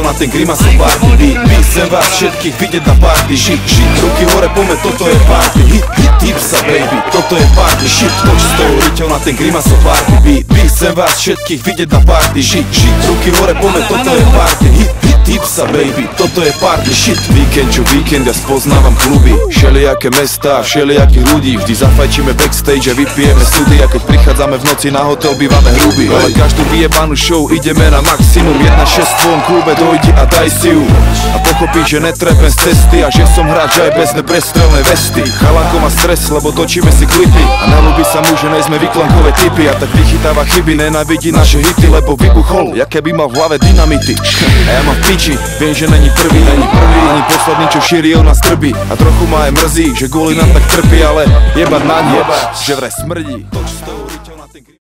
na ten Grimaso party. Chcem vás všetkých vidieť na party. Shit, ruky hore, poďme, toto je party. Hit sa baby, toto je party. Shit, toč s tou riťou na ten Grimaso party. Chcem vás všetkých vidieť na party. Shit, ruky hore, poďme, toto je party. Hit sa baby, toto je party. Shit, víkend čo víkend, ja spoznávam kluby, všelijaké mestá, všelijakých ľudí. Vždy zafajčíme backstage a vypijeme sudy. A keď prichádzame v noci na hotel, bývame hrubí. Ale každú vyjebanú show ideme na maximum. 1-6 v tvojom klube, dojdi a daj si ju. A pochopíš, že netrepem z cesty a že som hráč aj bez neprestrelnej vesty. Chalanko má stres, lebo točíme si klipy a nelúbi sa mu, že nejsme vyklankové typy. A tak vychytáva chyby, nenávidí naše hity, lebo vybuchol, jaké by mal v hlave dynamity. A ja mám v piči, viem, že není prvý, ani posledný, čo šíri o nás trby. A trochu ma aj mrzí, že kvôli nám tak trpí, ale jebať na ňo, že vraj smrdí.